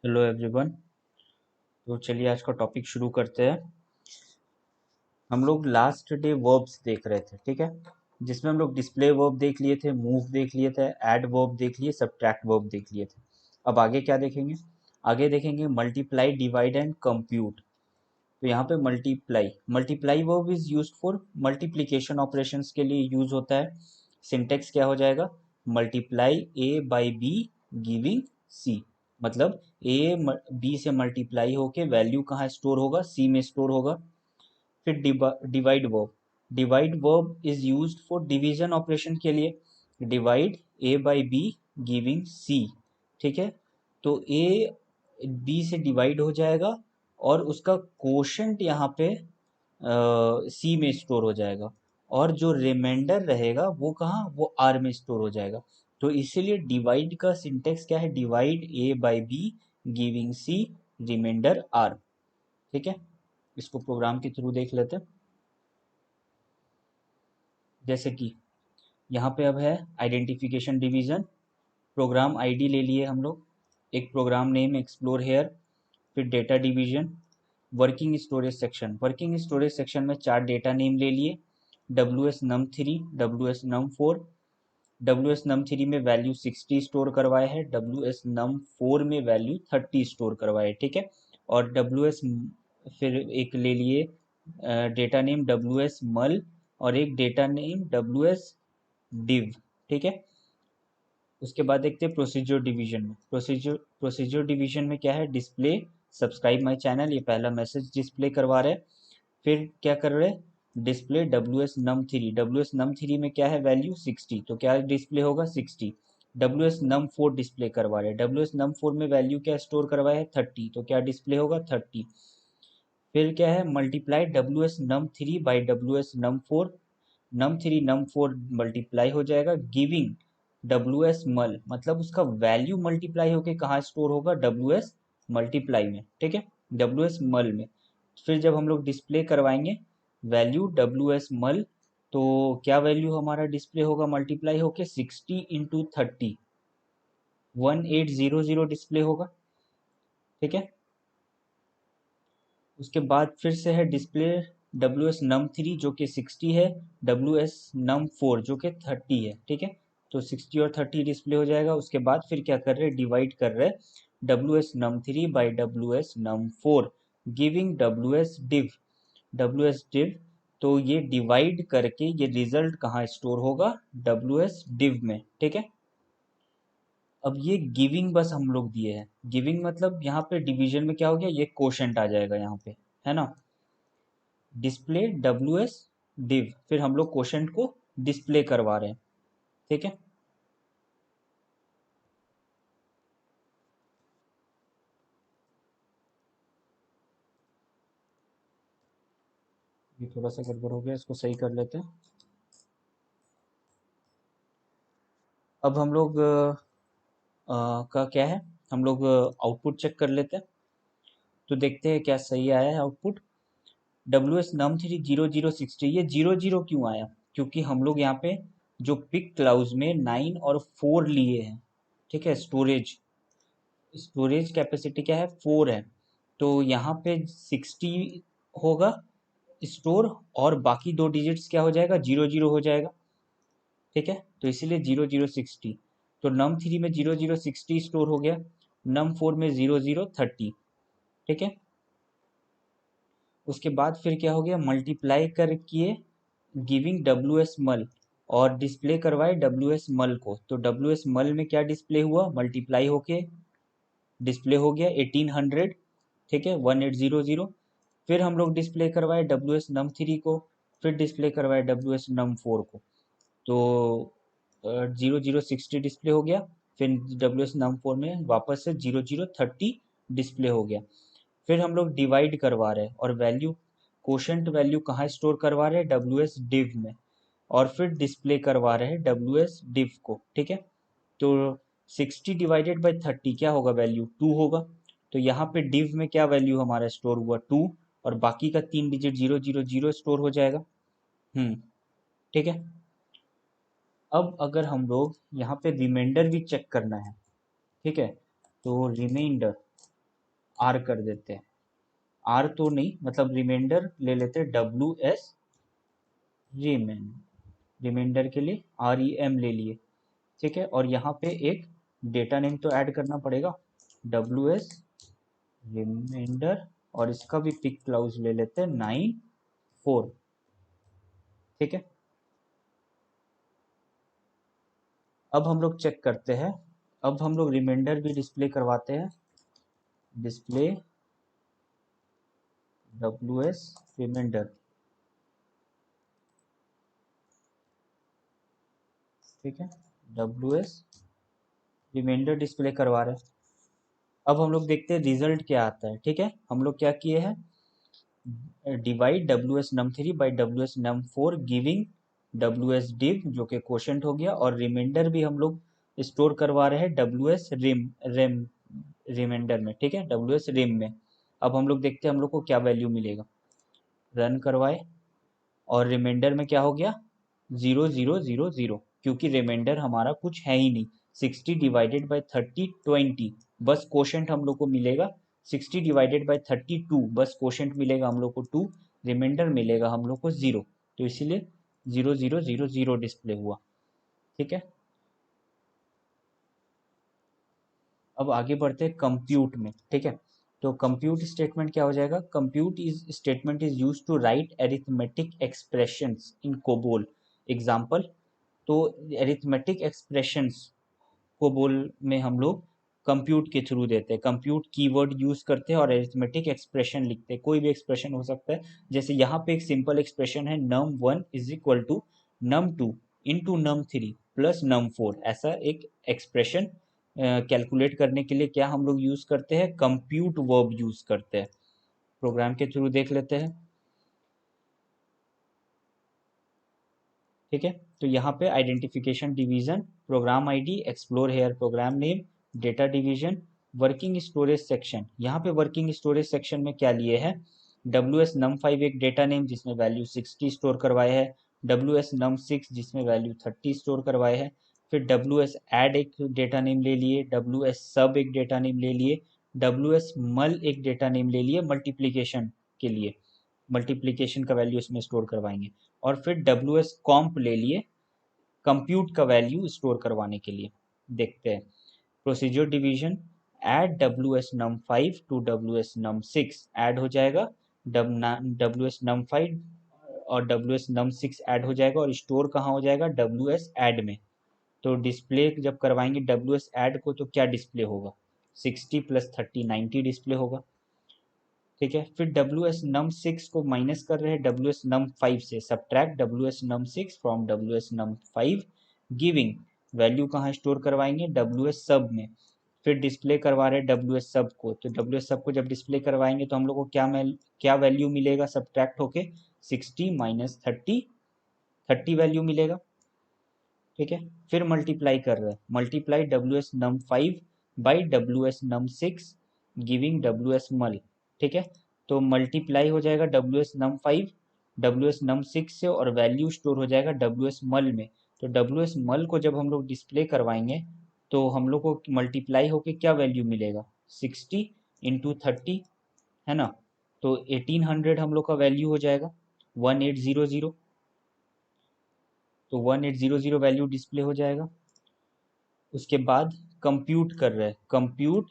Hello everyone. तो चलिए आज का टॉपिक शुरू करते हैं। हम लोग लास्ट डे वर्ब्स देख रहे थे, ठीक है, जिसमें हम लोग डिस्प्ले वर्ब देख लिए थे, मूव देख लिए थे, ऐड वर्ब देख लिए, सब्ट्रैक्ट वर्ब देख लिए थे। अब आगे क्या देखेंगे? आगे देखेंगे मल्टीप्लाई, डिवाइड एंड कंप्यूट। तो यहाँ पे multiply multiply verb is used for multiplication operations के लिए यूज होता है। सिंटेक्स क्या हो जाएगा? Multiply A by B giving C. मतलब ए बी से मल्टीप्लाई होके वैल्यू कहाँ स्टोर होगा? सी में स्टोर होगा। फिर divide verb. Divide verb is used for division operation के लिए। Divide A by B giving C. ठीक है, तो ए बी से डिवाइड हो जाएगा और उसका कोशेंट यहाँ पे सी में स्टोर हो जाएगा, और जो रिमाइंडर रहेगा वो कहाँ? वो आर में स्टोर हो जाएगा। तो इसीलिए डिवाइड का सिंटेक्स क्या है? Divide A by B giving C remainder R. ठीक है, इसको प्रोग्राम के थ्रू देख लेते हैं। जैसे कि यहाँ पे अब है आइडेंटिफिकेशन डिवीजन। प्रोग्राम आईडी ले लिए हम लोग, एक प्रोग्राम नेम एक्सप्लोर हेयर, फिर data division, working storage section. Working storage section में 4 डेटा नेम ले लिए, W S num three, W S num four. W S num three में वैल्यू 60 स्टोर करवाए है, डब्ल्यू एस नम फोर में value 30 store करवाए, ठीक है। और डब्ल्यू एस फिर एक ले लिए डेटा नेम डब्ल्यू एस मल, और एक data name W S div, ठीक है। उसके बाद देखते हैं प्रोसीजर डिवीजन में। प्रोसीजर डिवीजन में क्या है? डिस्प्ले सब्सक्राइब माय चैनल, ये पहला मैसेज डिस्प्ले करवा रहे हैं। फिर क्या कर रहे हैं? Display W S num three. W S num three में क्या है? वैल्यू 60, तो क्या डिस्प्ले होगा? 60। W S num four display करवा रहे हैं। डब्ल्यू एस नम फोर में वैल्यू क्या स्टोर करवाया है? 30, तो क्या डिस्प्ले होगा? 30। फिर क्या है? Multiply W S num three by W S num four. Num three num four multiply हो जाएगा, गिविंग डब्ल्यू एस मल, मतलब उसका वैल्यू मल्टीप्लाई होके कहाँ स्टोर होगा? डब्ल्यू एस मल्टीप्लाई में, ठीक है, डब्ल्यू एस मल में। फिर जब हम लोग डिस्प्ले करवाएंगे वैल्यू डब्ल्यू एस मल, तो क्या वैल्यू हमारा डिस्प्ले होगा मल्टीप्लाई होके? 60 इंटू 30, 1800 डिस्प्ले होगा, ठीक है। उसके बाद फिर से है display W S num three जो कि 60 है, डब्ल्यू एस नम फोर जो कि 30 है, ठीक है। तो 60 और 30 डिस्प्ले हो जाएगा। उसके बाद फिर क्या कर रहे हैं? डिवाइड कर रहे हैं W S num three by W S num four, giving W S div. W S div, तो ये डिवाइड करके ये रिजल्ट कहाँ स्टोर होगा? डब्ल्यू एस डिव में, ठीक है। अब ये गिविंग बस हम लोग दिए हैं। गिविंग मतलब यहाँ पे डिवीजन में क्या हो गया? ये कोशेंट आ जाएगा यहाँ पे, है ना। डिस्प्ले डब्ल्यू एस डिव, फिर हम लोग क्वेश्चन को डिस्प्ले करवा रहे हैं, ठीक है। ये थोड़ा सा गड़बड़ हो गया, इसको सही कर लेते हैं। अब हम लोग का क्या है? हम लोग आउटपुट चेक कर लेते हैं, तो देखते हैं क्या सही आया है output. W S num three 0060, ये 00 क्यों आया? क्योंकि हम लोग यहाँ पे जो पिक क्लाउज में 9 और 4 लिए हैं, ठीक है। स्टोरेज स्टोरेज कैपेसिटी क्या है? 4 है, तो यहाँ पे 60 होगा स्टोर, और बाकी दो डिजिट्स क्या हो जाएगा? 00 हो जाएगा, ठीक है। तो इसीलिए 0060। तो नम थ्री में 0060 स्टोर हो गया, नम फोर में 0030, ठीक है। उसके बाद फिर क्या हो गया? मल्टीप्लाई कर किए गिविंग डब्ल्यू एस मल, और डिस्प्ले करवाए डब्ल्यू एस मल को। तो डब्ल्यू एस मल में क्या डिस्प्ले हुआ? मल्टीप्लाई होके डिस्प्ले हो गया 1800, ठीक है, 1800। फिर हम लोग डिस्प्ले करवाए डब्ल्यू एस नम थ्री को, फिर डिस्प्ले करवाए डब्ल्यू एस नम फोर को, तो 0060 डिस्प्ले हो गया। फिर डब्ल्यू एस नम फोर में वापस से 0030 डिस्प्ले हो गया। फिर हम लोग डिवाइड करवा रहे हैं, और वैल्यू कोशेंट वैल्यू कहाँ स्टोर करवा रहे हैं? डब्ल्यू एस डिव में, और फिर डिस्प्ले करवा रहे हैं डब्ल्यू एस डिव को, ठीक है। तो 60 डिवाइडेड बाई 30 क्या होगा? वैल्यू 2 होगा। तो यहाँ पे डिव में क्या वैल्यू हमारा स्टोर हुआ? 2, और बाकी का 3 डिजिट 000 स्टोर हो जाएगा। ठीक है। अब अगर हम लोग यहाँ पे रिमाइंडर भी चेक करना है, ठीक है, तो रिमाइंडर आर कर देते हैं, आर तो नहीं, मतलब रिमाइंडर ले लेते हैं डब्ल्यू एस रिमाइंडर के लिए आर ई एम ले लिए, ठीक है। और यहाँ पे एक डेटा नेम तो ऐड करना पड़ेगा, डब्ल्यू एस रिमाइंडर, और इसका भी पिक क्लाउज ले लेते हैं 9 4, ठीक है। अब हम लोग चेक करते हैं, अब हम लोग रिमाइंडर भी डिस्प्ले करवाते हैं, डिस्प्ले डब्ल्यू एस रिमाइंडर, ठीक है, डब्ल्यू एस रिमाइंडर डिस्प्ले करवा रहे हैं। अब हम लोग देखते हैं रिजल्ट क्या आता है, ठीक है। हम लोग क्या किए हैं, divide W S num 3 by W S num 4 giving W S div, जो कि क्वेश्चन हो गया, और रिमाइंडर भी हम लोग स्टोर करवा रहे हैं W S rem rem remainder में, ठीक है, डब्ल्यू एस रिम में। अब हम लोग देखते हैं हम लोग को क्या वैल्यू मिलेगा, रन करवाए, और रिमाइंडर में क्या हो गया, 0 0 0 0, क्योंकि रिमाइंडर हमारा कुछ है ही नहीं। 60 डिवाइडेड बाई 30 20, बस क्वोशंट हम लोग को मिलेगा 60 डिवाइडेड बाई 32, बस क्वोशंट मिलेगा हम लोग को 2, रिमाइंडर मिलेगा हम लोग को 0, तो इसीलिए 0 0 0 0 डिस्प्ले हुआ, ठीक है। अब आगे बढ़ते हैं कंप्यूट में, ठीक है। तो कंप्यूट स्टेटमेंट क्या हो जाएगा, compute is statement is use to write arithmetic expressions in COBOL. Example, तो एरिथमेटिक एक्सप्रेशंस कोबोल में हम लोग कंप्यूट के थ्रू देते हैं, कंप्यूट कीवर्ड यूज करते हैं और एरिथमेटिक एक्सप्रेशन लिखते हैं, कोई भी एक्सप्रेशन हो सकता है। जैसे यहाँ पे एक सिंपल एक्सप्रेशन है, num 1 is equal to num 2 into num 3 plus num 4, ऐसा एक एक्सप्रेशन कैलकुलेट करने के लिए क्या हम लोग यूज करते हैं, कंप्यूट वर्ब यूज करते हैं। प्रोग्राम के थ्रू देख लेते हैं, ठीक है। तो यहाँ पे identification division, program ID, explore here program name, data division, working storage section. यहाँ पे वर्किंग स्टोरेज सेक्शन में क्या लिए है, डब्ल्यू एस नम 5 एक डेटा नेम जिसमें वैल्यू 60 स्टोर करवाए है, डब्ल्यू एस नम 6 जिसमें वैल्यू 30 स्टोर करवाए है, फिर डब्ल्यू एस एड एक डेटा नेम ले लिए, डब्ल्यू एस सब एक डेटा नेम ले लिए, डब्ल्यू एस मल एक डेटा नेम ले लिए मल्टीप्लीकेशन के लिए, मल्टीप्लीकेशन का वैल्यू इसमें स्टोर करवाएंगे, और फिर डब्ल्यू एस कॉम्प ले लिए कंप्यूट का वैल्यू स्टोर करवाने के लिए। देखते हैं procedure division, add W S num 5 to W S num 6, add हो जाएगा डब्ल्यू एस नम 5 और डब्ल्यू एस नम 6 ऐड हो जाएगा, और स्टोर कहाँ हो जाएगा, डब्ल्यू एस ऐड में। तो डिस्प्ले जब करवाएंगे डब्ल्यू एस ऐड को, तो क्या डिस्प्ले होगा, 60 प्लस 30 90 डिस्प्ले होगा, ठीक है। फिर डब्ल्यू एस नम 6 को माइनस कर रहे हैं डब्ल्यू एस नम 5 से, subtract W S num 6 from W S num 5 giving, value कहाँ स्टोर करवाएंगे, डब्ल्यू एस सब में। फिर डिस्प्ले करवा रहे हैं डब्ल्यू एस सब को, तो डब्ल्यू एस सब को जब डिस्प्ले करवाएंगे तो हम लोग को क्या वैल्यू मिलेगा, सब्ट्रैक्ट होके 60 माइनस 30 30 वैल्यू मिलेगा, ठीक है। फिर मल्टीप्लाई कर रहे हैं, multiply W S num 5 by W S num 6 giving W S mul, ठीक है। तो मल्टीप्लाई हो जाएगा W S num 5 W S num 6 से, और वैल्यू स्टोर हो जाएगा डब्ल्यू एस मल में। तो डब्ल्यू एस मल को जब हम लोग डिस्प्ले करवाएंगे तो हम लोग को मल्टीप्लाई होके क्या वैल्यू मिलेगा, 60 इंटू 30, है ना। तो 1800 हम लोग का वैल्यू हो जाएगा, 1800, तो 1800 वैल्यू डिस्प्ले हो जाएगा। उसके बाद कंप्यूट कर रहे हैं, कंप्यूट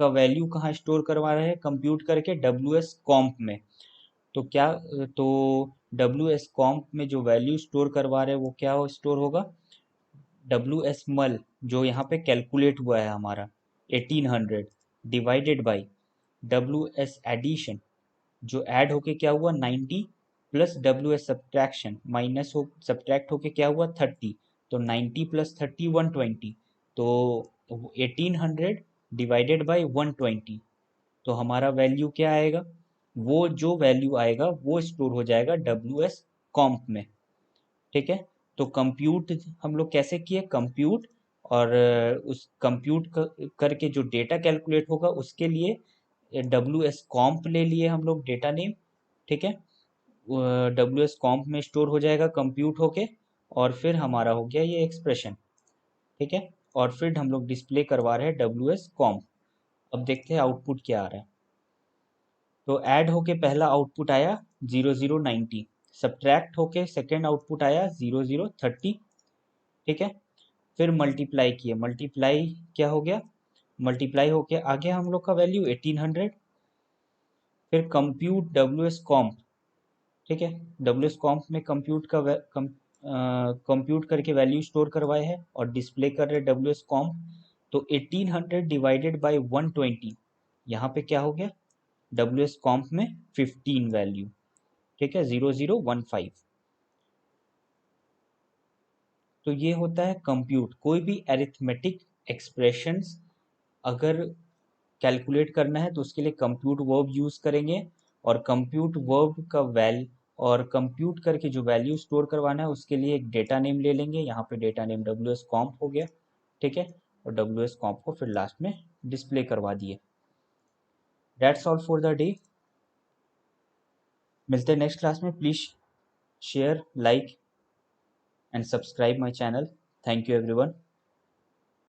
का वैल्यू कहाँ स्टोर करवा रहे हैं, कंप्यूट करके डब्ल्यू एस कॉम्प में। तो क्या, तो डब्ल्यू एस कॉम्प में जो वैल्यू स्टोर करवा रहे हैं वो क्या स्टोर होगा, डब्ल्यू एस मल, जो यहाँ पे कैलकुलेट हुआ है हमारा 1800, divided by W S addition, जो ऐड होके क्या हुआ 90, plus W S subtraction, minus हो सब्ट्रैक्ट होके क्या हुआ 30, तो 90 प्लस 30 120, तो 1800 डिवाइडेड बाई 120, तो हमारा वैल्यू क्या आएगा, वो जो वैल्यू आएगा वो स्टोर हो जाएगा डब्ल्यू एस कॉम्प में, ठीक है। तो कंप्यूट हम लोग कैसे किए, कंप्यूट, और उस कंप्यूट करके जो डेटा कैलकुलेट होगा उसके लिए डब्ल्यू एस कॉम्प ले लिए हम लोग डेटा नेम, ठीक है। डब्ल्यू एस कॉम्प में स्टोर हो जाएगा कंप्यूट होके, और फिर हमारा हो गया ये एक्सप्रेशन, ठीक है। और फिर हम लोग डिस्प्ले करवा रहे हैं डब्ल्यू एस कॉम्प। अब देखते हैं आउटपुट क्या आ रहा है। तो ऐड होके पहला आउटपुट आया 0090, सब्ट्रैक्ट होके सेकेंड आउटपुट आया 0030, ठीक है। फिर मल्टीप्लाई किए, मल्टीप्लाई क्या हो गया, मल्टीप्लाई होके आ गया हम लोग का वैल्यू 1800। फिर कंप्यूट डब्ल्यू एस कॉम्प, ठीक है, डब्ल्यू एस कॉम्प में कंप्यूट करके वैल्यू स्टोर करवाए हैं और डिस्प्ले कर रहे डब्ल्यू एस कॉम्प। तो 1800 डिवाइडेड बाई 120, यहाँ पे क्या हो गया, डब्ल्यू एस कॉम्प में 15 वैल्यू, ठीक है, 0015। तो ये होता है कंप्यूट। कोई भी अरिथमेटिक एक्सप्रेशंस अगर कैलकुलेट करना है तो उसके लिए कंप्यूट वर्ब यूज करेंगे, और कंप्यूट वर्ब का और कंप्यूट करके जो वैल्यू स्टोर करवाना है उसके लिए एक डेटा नेम ले लेंगे। यहाँ पे डेटा नेम डब्ल्यू एस कॉम्प हो गया, ठीक है, और डब्ल्यू एस कॉम्प को फिर लास्ट में डिस्प्ले करवा दिए। That's all for the day. मिलते हैं नेक्स्ट क्लास में। Please share, like and subscribe my channel. Thank you everyone.